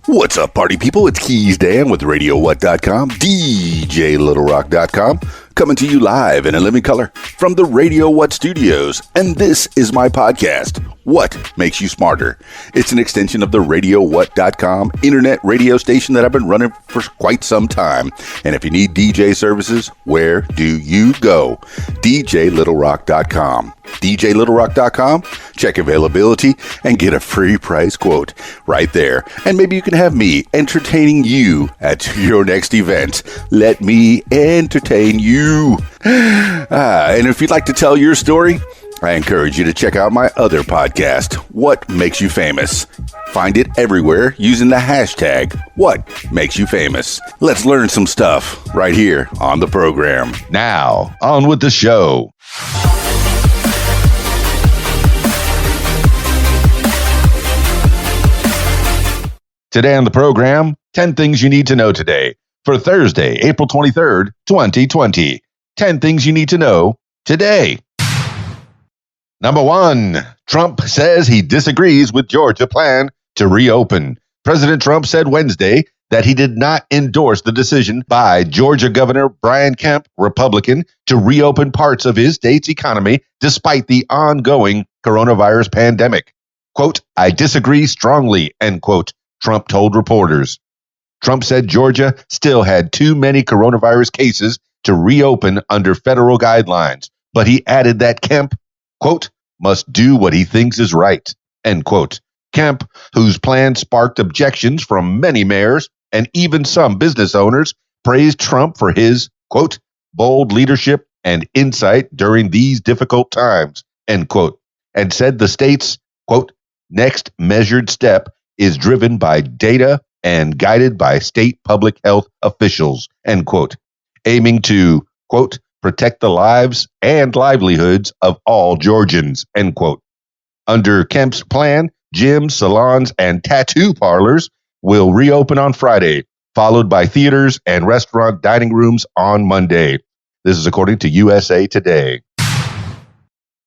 What's up, party people? It's Keys Dan with RadioWhat.com, DJLittleRock.com, coming to you live and in living color from the Radio What Studios. And this is my podcast, What Makes You Smarter? It's an extension of the RadioWhat.com internet radio station that I've been running for quite some time. And if you need DJ services, where do you go? DJLittleRock.com. DJLittleRock.com. Check availability and get a free price quote right there. And maybe you can have me entertaining you at your next event. Let me entertain you. And if you'd like to tell your story, I encourage you to check out my other podcast, What Makes You Famous. Find it everywhere using the hashtag What Makes You Famous. Let's learn some stuff right here on the program. Now, on with the show. Today on the program, 10 things you need to know today for Thursday, April 23rd, 2020. 10 things you need to know today. Number 1, Trump says he disagrees with Georgia plan to reopen. President Trump said Wednesday that he did not endorse the decision by Georgia Governor Brian Kemp, Republican, to reopen parts of his state's economy despite the ongoing coronavirus pandemic. Quote, I disagree strongly, end quote, Trump told reporters. Trump said Georgia still had too many coronavirus cases to reopen under federal guidelines, but he added that Kemp, quote, must do what he thinks is right, end quote. Kemp, whose plan sparked objections from many mayors and even some business owners, praised Trump for his, quote, bold leadership and insight during these difficult times, end quote, and said the state's, quote, next measured step is driven by data and guided by state public health officials, end quote, aiming to, quote, protect the lives and livelihoods of all Georgians, end quote. Under Kemp's plan, gyms, salons, and tattoo parlors will reopen on Friday, followed by theaters and restaurant dining rooms on Monday. This is according to USA Today.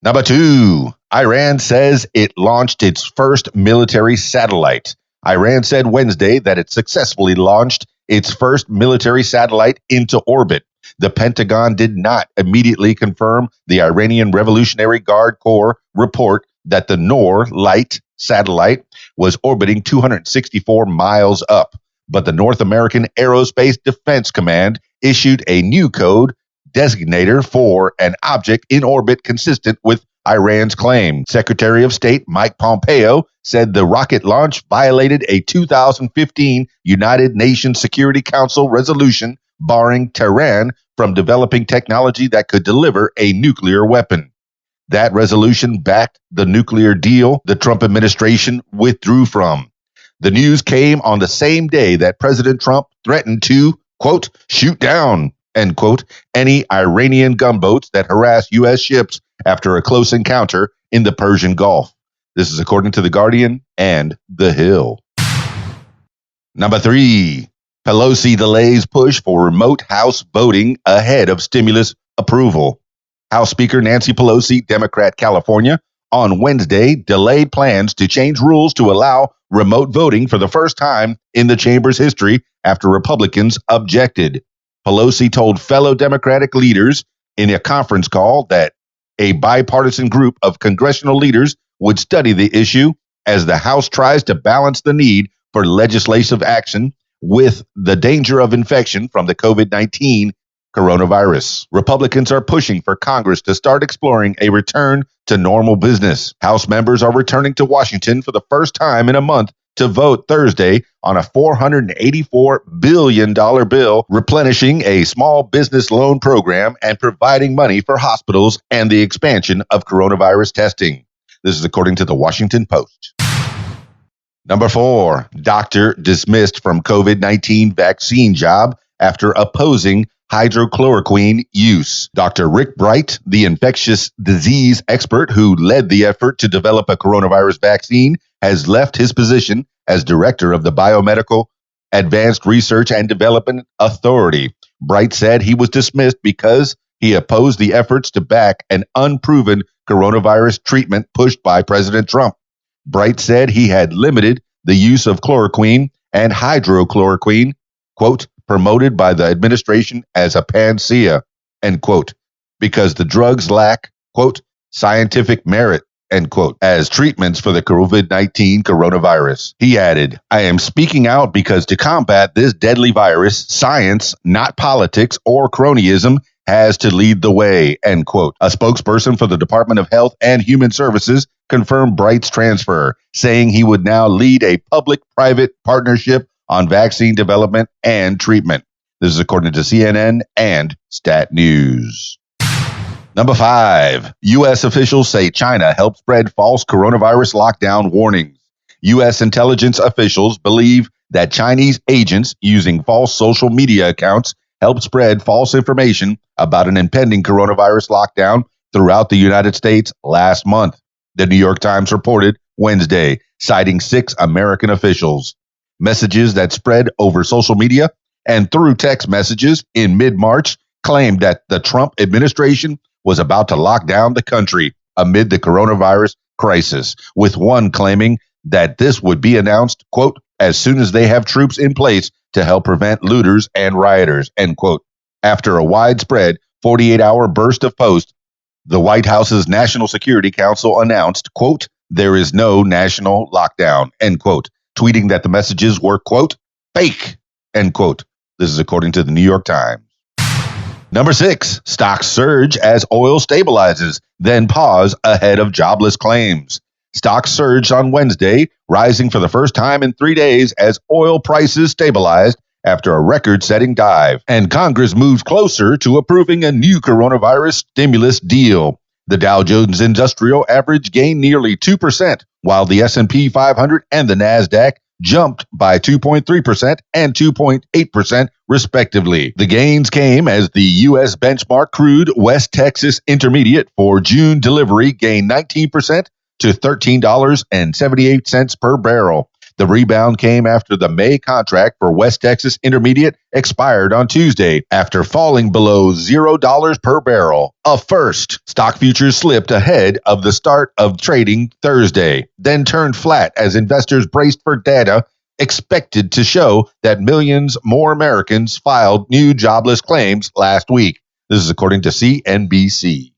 Number 2, Iran says it launched its first military satellite. Iran said Wednesday that it successfully launched its first military satellite into orbit. The Pentagon did not immediately confirm the Iranian Revolutionary Guard Corps report that the Noor Light satellite was orbiting 264 miles up, but the North American Aerospace Defense Command issued a new code designator for an object in orbit consistent with Iran's claim. Secretary of State Mike Pompeo said the rocket launch violated a 2015 United Nations Security Council resolution barring Tehran from developing technology that could deliver a nuclear weapon. That resolution backed the nuclear deal the Trump administration withdrew from. The news came on the same day that President Trump threatened to, quote, shoot down, end quote, any Iranian gunboats that harass U.S. ships after a close encounter in the Persian Gulf. This is according to The Guardian and The Hill. Number 3, Pelosi delays push for remote House voting ahead of stimulus approval. House Speaker Nancy Pelosi, Democrat, California, on Wednesday delayed plans to change rules to allow remote voting for the first time in the chamber's history after Republicans objected. Pelosi told fellow Democratic leaders in a conference call that a bipartisan group of congressional leaders would study the issue as the House tries to balance the need for legislative action with the danger of infection from the COVID-19 coronavirus. Republicans are pushing for Congress to start exploring a return to normal business. House members are returning to Washington for the first time in a month to vote Thursday on a $484 billion bill replenishing a small business loan program and providing money for hospitals and the expansion of coronavirus testing. This is according to the Washington Post. Number 4, doctor dismissed from COVID-19 vaccine job after opposing hydrochloroquine use. Dr. Rick Bright, the infectious disease expert who led the effort to develop a coronavirus vaccine, has left his position as director of the Biomedical Advanced Research and Development Authority. Bright said he was dismissed because he opposed the efforts to back an unproven coronavirus treatment pushed by President Trump. Bright said he had limited the use of chloroquine and hydrochloroquine, quote, promoted by the administration as a panacea, end quote, because the drugs lack, quote, scientific merit, end quote, as treatments for the COVID-19 coronavirus. He added, I am speaking out because to combat this deadly virus, science, not politics or cronyism, has to lead the way, end quote. A spokesperson for the Department of Health and Human Services confirmed Bright's transfer, saying he would now lead a public-private partnership on vaccine development and treatment. This is according to CNN and Stat News. Number 5, U.S. officials say China helped spread false coronavirus lockdown warnings. U.S. intelligence officials believe that Chinese agents using false social media accounts helped spread false information about an impending coronavirus lockdown throughout the United States last month, the New York Times reported Wednesday, citing 6 American officials. Messages that spread over social media and through text messages in mid-March claimed that the Trump administration was about to lock down the country amid the coronavirus crisis, with one claiming that this would be announced, quote, as soon as they have troops in place to help prevent looters and rioters, end quote. After a widespread 48-hour burst of posts, the White House's National Security Council announced, quote, there is no national lockdown, end quote, tweeting that the messages were, quote, fake, end quote. This is according to the New York Times. Number 6, stocks surge as oil stabilizes, then pause ahead of jobless claims. Stocks surged on Wednesday, rising for the first time in 3 days as oil prices stabilized after a record-setting dive, and Congress moves closer to approving a new coronavirus stimulus deal. The Dow Jones Industrial Average gained nearly 2%, while the S&P 500 and the NASDAQ jumped by 2.3% and 2.8%, respectively. The gains came as the U.S. benchmark crude West Texas Intermediate for June delivery gained 19% to $13.78 per barrel. The rebound came after the May contract for West Texas Intermediate expired on Tuesday after falling below $0 per barrel, a first. Stock futures slipped ahead of the start of trading Thursday, then turned flat as investors braced for data expected to show that millions more Americans filed new jobless claims last week. This is according to CNBC.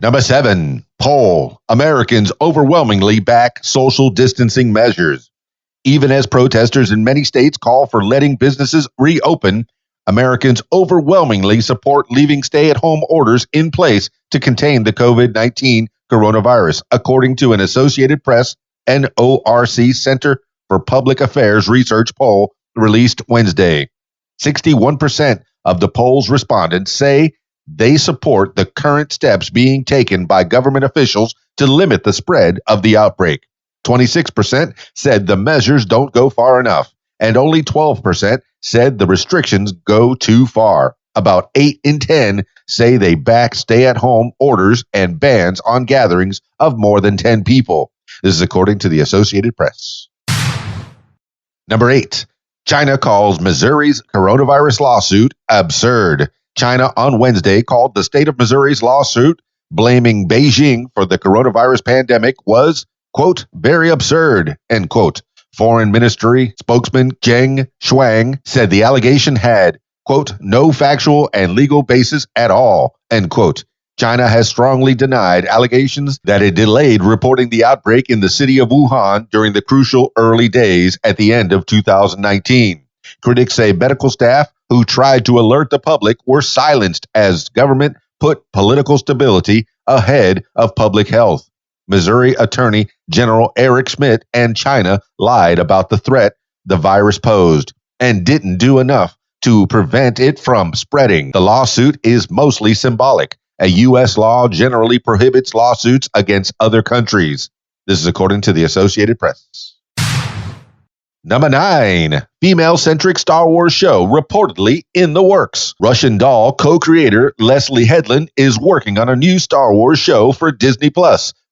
Number 7, poll. Americans overwhelmingly back social distancing measures. Even as protesters in many states call for letting businesses reopen, Americans overwhelmingly support leaving stay-at-home orders in place to contain the COVID-19 coronavirus, according to an Associated Press NORC Center for Public Affairs research poll released Wednesday. 61% of the poll's respondents say they support the current steps being taken by government officials to limit the spread of the outbreak. 26% said the measures don't go far enough, and only 12% said the restrictions go too far. About 8 in 10 say they back stay-at-home orders and bans on gatherings of more than 10 people. This is according to the Associated Press. Number 8, China calls Missouri's coronavirus lawsuit absurd. China on Wednesday called the state of Missouri's lawsuit blaming Beijing for the coronavirus pandemic was, quote, very absurd, end quote. Foreign Ministry spokesman Zheng Shuang said the allegation had, quote, no factual and legal basis at all, end quote. China has strongly denied allegations that it delayed reporting the outbreak in the city of Wuhan during the crucial early days at the end of 2019. Critics say medical staff who tried to alert the public were silenced as government put political stability ahead of public health. Missouri Attorney General Eric Schmidt and China lied about the threat the virus posed and didn't do enough to prevent it from spreading. The lawsuit is mostly symbolic. A U.S. law generally prohibits lawsuits against other countries. This is according to the Associated Press. Number 9, female-centric Star Wars show reportedly in the works. Russian Doll co-creator Leslie Headland is working on a new Star Wars show for Disney+,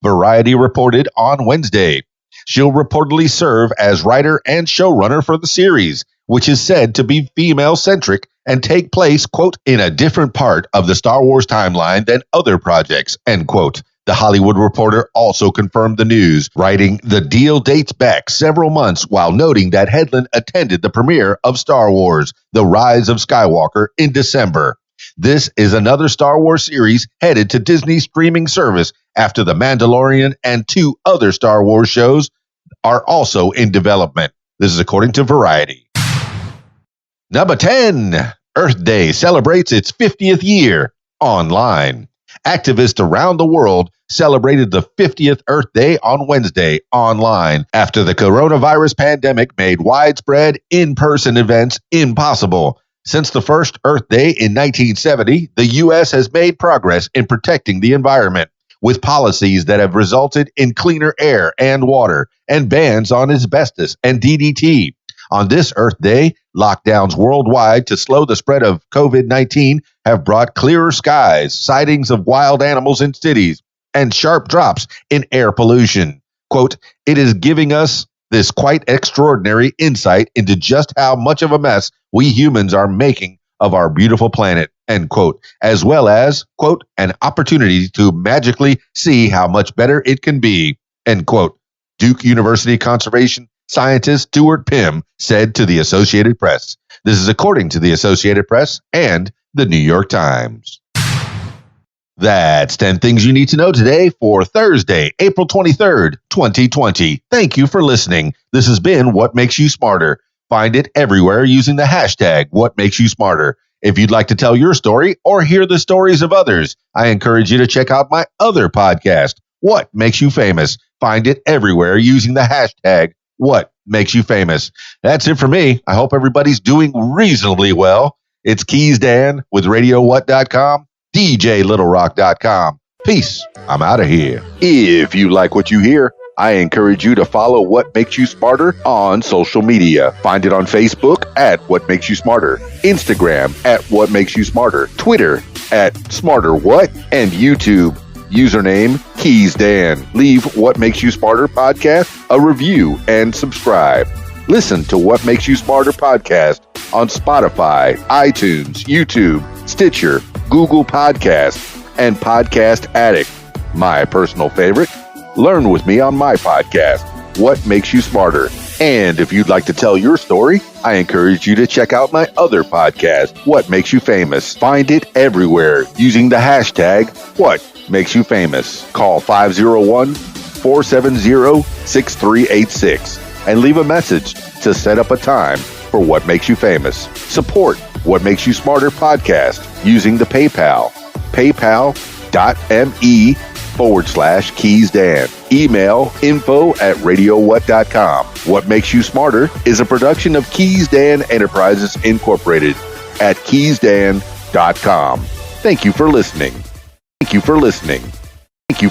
Variety reported on Wednesday. She'll reportedly serve as writer and showrunner for the series, which is said to be female-centric and take place, quote, in a different part of the Star Wars timeline than other projects, end quote. The Hollywood Reporter also confirmed the news, writing, "The deal dates back several months," while noting that Hedlund attended the premiere of Star Wars: The Rise of Skywalker in December. This is another Star Wars series headed to Disney's streaming service after The Mandalorian and 2 other Star Wars shows are also in development. This is according to Variety. Number 10, Earth Day celebrates its 50th year online. Activists around the world celebrated the 50th Earth Day on Wednesday online after the coronavirus pandemic made widespread in-person events impossible. Since the first Earth Day in 1970, the U.S. has made progress in protecting the environment, with policies that have resulted in cleaner air and water and bans on asbestos and DDT. On this Earth Day, lockdowns worldwide to slow the spread of COVID-19 have brought clearer skies, sightings of wild animals in cities, and sharp drops in air pollution. Quote, "It is giving us this quite extraordinary insight into just how much of a mess we humans are making of our beautiful planet," end quote, as well as, quote, "an opportunity to magically see how much better it can be," end quote. Duke University conservation scientist Stuart Pym said to the Associated Press. This is according to the Associated Press and the New York Times. That's 10 things you need to know today for Thursday, April 23rd, 2020. Thank you for listening. This has been What Makes You Smarter. Find it everywhere using the hashtag What Makes You Smarter. If you'd like to tell your story or hear the stories of others, I encourage you to check out my other podcast, What Makes You Famous. Find it everywhere using the hashtag What Makes You Famous. That's it for me. I hope everybody's doing reasonably well. It's Keys Dan with RadioWhat.com, DJLittleRock.com. Peace. I'm out of here. If you like what you hear, I encourage you to follow What Makes You Smarter on social media. Find it on Facebook at What Makes You Smarter, Instagram at What Makes You Smarter, Twitter at SmarterWhat, and YouTube. Username Keys Dan. Leave What Makes You Smarter podcast a review and subscribe. Listen to What Makes You Smarter podcast on Spotify, iTunes, YouTube, Stitcher, Google Podcasts, and Podcast Addict. My personal favorite, learn with me on my podcast, What Makes You Smarter. And if you'd like to tell your story, I encourage you to check out my other podcast, What Makes You Famous. Find it everywhere using the hashtag What Makes You Famous. Call 501-470-6386 and leave a message to set up a time for What Makes You Famous. Support What Makes You Smarter podcast using the PayPal, paypal.me/KeysDan. Email info@radiowhat.com. What Makes You Smarter is a production of Keys Dan Enterprises Incorporated at keysdan.com. Thank you for listening. Thank you for listening. Thank you for